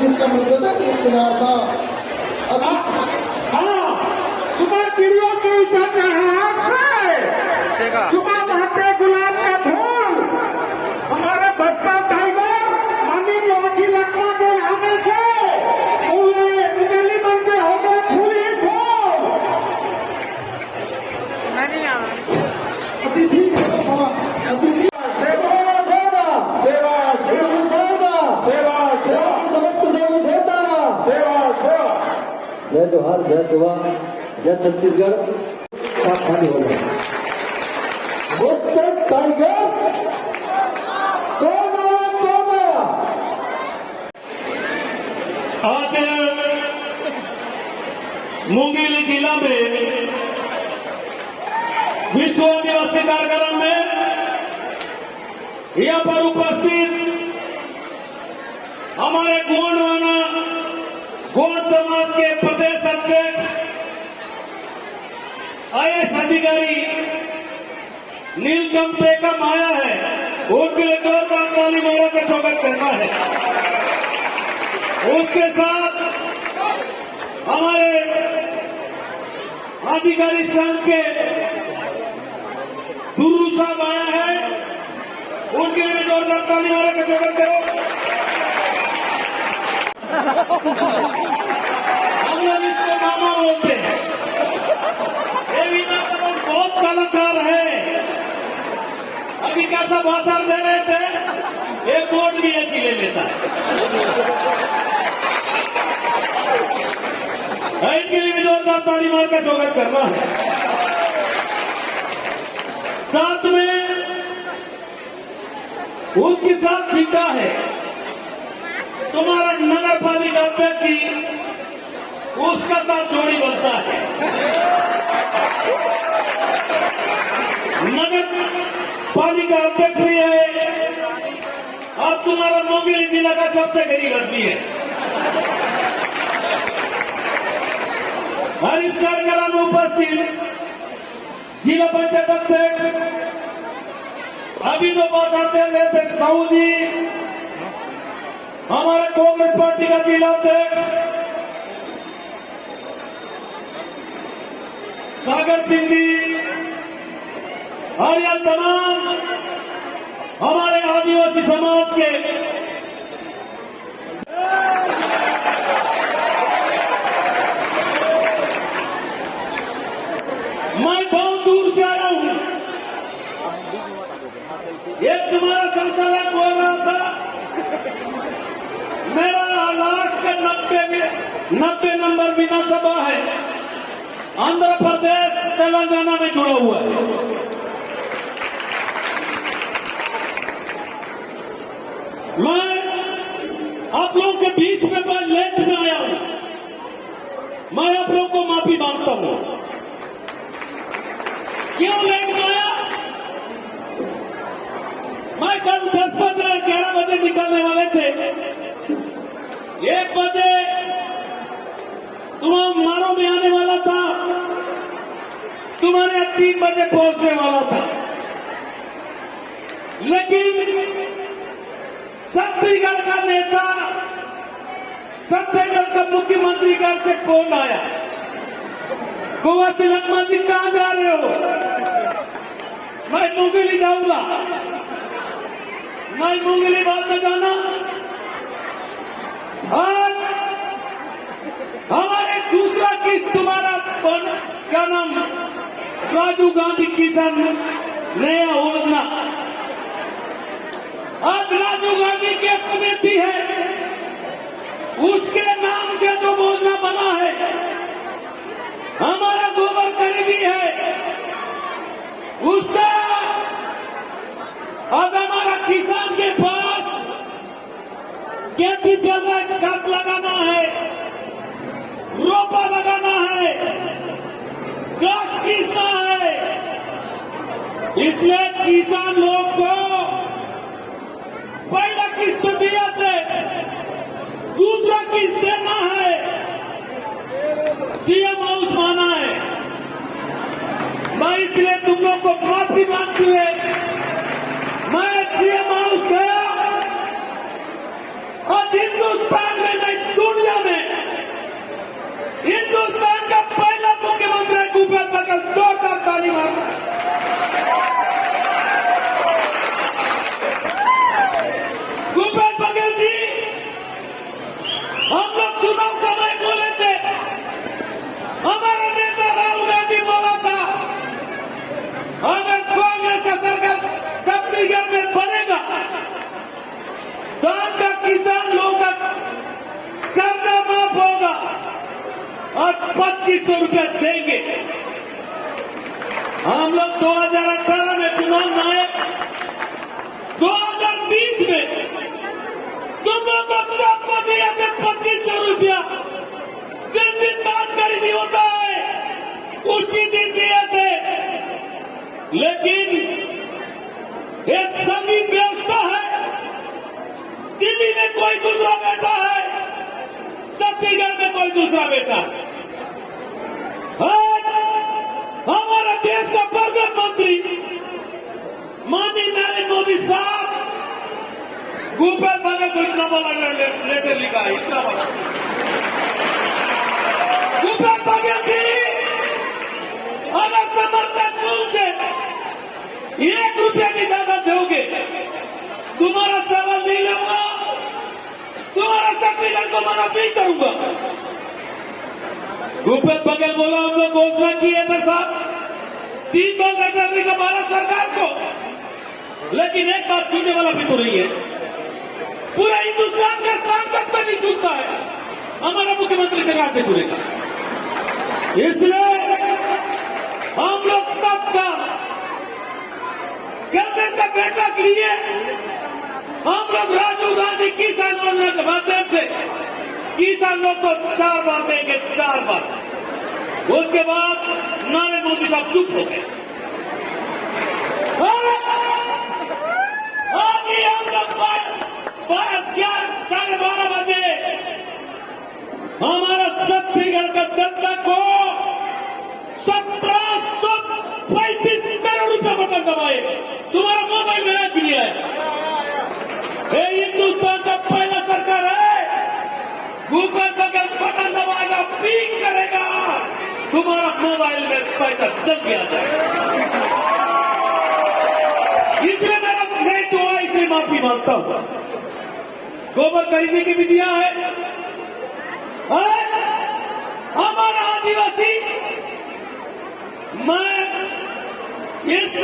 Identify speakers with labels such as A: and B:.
A: जिसका मुद्दा इंतजार था।
B: हाँ, सुबह चिड़ियों की सुबह बहते गुलाब का फूल, हमारे बच्चा टाइगर मनी मोची लखना के आने से उंगली बन के हो गए फूल ही फूल।
A: अतिथि अतिथि
B: सेवा सेवा सेवा
A: समस्त देवी देवता
B: सेवा सेवा।
C: जय जोहार, जय सेवा, जय छत्तीसगढ़। साथ खाली हो गया
A: टाइगर कौन आया
B: आज मुंगेली जिला में विश्व आदिवासी कार्यक्रम में यहाँ पर उपस्थित हमारे गोंडवाना गोंड समाज के प्रदेश अध्यक्ष आईएएस अधिकारी नीलकंठ बेगम आया है, उनके लिए जोरदार ताली मार के स्वागत करना है। उसके साथ हमारे अधिकारी संघ के दुर्रू साहब आया है, उनके लिए जोरदार ताली मार के स्वागत करो। हम लोग इसको मामा बोलते हैं। ये विधानसभा बहुत कलाकार है। अभी कैसा भाषण दे रहे थे, एक वोट भी ऐसी ले लेता है। इनके लिए भी जोरदार ताली मार का स्वागत करना है। साथ में उसके साथ ठीका है तुम्हारा नगर पालिका अध्यक्ष जी, उसका साथ जोड़ी बनता है। नगर पालिका अध्यक्ष भी है और तुम्हारा मुंगेली जिला का सबसे गरीब आदमी है। और इस कार्यक्रम में उपस्थित जिला पंचायत अध्यक्ष अभी तो बहुत अध्यक्ष साहू जी, हमारे कांग्रेस पार्टी का जिला अध्यक्ष सागर सिंह जी और यह तमाम हमारे आदिवासी समाज के मैं बहुत दूर से आया हूं। एक तुम्हारा संचालक बोल रहा था, मेरा लास्ट के 90 नंबर विधानसभा है, आंध्र प्रदेश तेलंगाना में जुड़ा हुआ है। मैं आप लोगों के बीच में मैं लेट में आया हूं, मैं आप लोगों को माफी मांगता हूं। क्यों लेट में आया? मैं कल 10 बजे 11 बजे निकलने वाले थे, 1 बजे तुम्हारा मारो में आने वाला था, तुम्हारे यहाँ 3 बजे पहुंचने वाला था। लेकिन छत्तीसगढ़ का नेता, छत्तीसगढ़ का मुख्यमंत्री घर से फोन आया, गोवा से लखमा जी कहां जा रहे हो? मैं मुंगेली जाऊंगा। मैं मुंगेली बाद में जाना। और हमारे दूसरा किस्त तुम्हारा क्या नाम, राजीव गांधी किसान नया योजना, आज राजीव गांधी की कमेटी है, उसके नाम से जो योजना बना है, हमारा गोबर करीबी है, उसका आज हमारा किसान के पास खेती चल रहा है, खाद लगाना है, रोपा लगाना है, घास खींचना है। इसलिए किसान लोग को पहला किस्त दिया थे, दूसरा किस्त देना है, सीएम हाउस माना है। मैं इसलिए तुम लोग को माफी मांगते हुए मैं सीएम हाउस गया और हिंदुस्तान में नहीं बगल जोरदार ताली मारना। भूपेश बघेल जी, हम लोग चुनाव समय बोले थे, हमारा नेता राहुल गांधी बोला था अगर कांग्रेस का सरकार छत्तीसगढ़ में बनेगा तो उनका किसान लोगों का कर्जा माफ होगा और 2500 रुपया देंगे। हम लोग 2018 में चुनाव में आए, 2020 में तुम लोग सबको दिया थे 2500 रुपया। जिस दिन दान खरीदी होता है उसी दिन दिए थे, लेकिन ये सभी व्यवस्था है। दिल्ली में कोई दूसरा बैठा है, छत्तीसगढ़ में कोई दूसरा बैठा है। हमारा देश का प्रधानमंत्री माननीय नरेंद्र मोदी साहब भूपेश बघेल को इतना बड़ा लेटर लिखा है, इतना बड़ा। भूपेश बघेल जी, अगर समर्थन मूल्य से 1 रुपया भी ज्यादा दोगे, तुम्हारा सवाल नहीं लूंगा, तुम्हारा छत्तीसगढ़ को मदद नहीं करूंगा। भूपेश बघेल बोला हम लोग घोषणा किए थे साहब 3 बार लेटर लिखा भारत सरकार को, लेकिन एक बात सुनने वाला भी तो नहीं है। पूरा हिंदुस्तान का सांसद को नहीं सुनता है, हमारा मुख्यमंत्री कहां से सुनेगा। इसलिए हम लोग तत्काल कैबिनेट का बैठक लिए, हम लोग राजीव गांधी किसान योजना के माध्यम से किसान लोग को 4 बार देंगे, 4 बार। उसके बाद नरेंद्र मोदी साहब चुप हो गए। आज ही हम लोग 12:30 बजे हमारा छत्तीसगढ़ का जनता को 1735 करोड़ रुपया बटन दबाए। तुम्हारा मोबाइल में रख लिया है। ये हिंदुस्तान का पहला सरकार है, भूपेश बघेल बटन दबाएगा, पीक करेगा, तुम्हारा मोबाइल में पैसा चल गया जाएगा। इसलिए मेरा लेट हुआ, इसलिए माफी मांगता हूं। गोबर खरीदने की भी दिया है। हमारा आदिवासी, मैं इस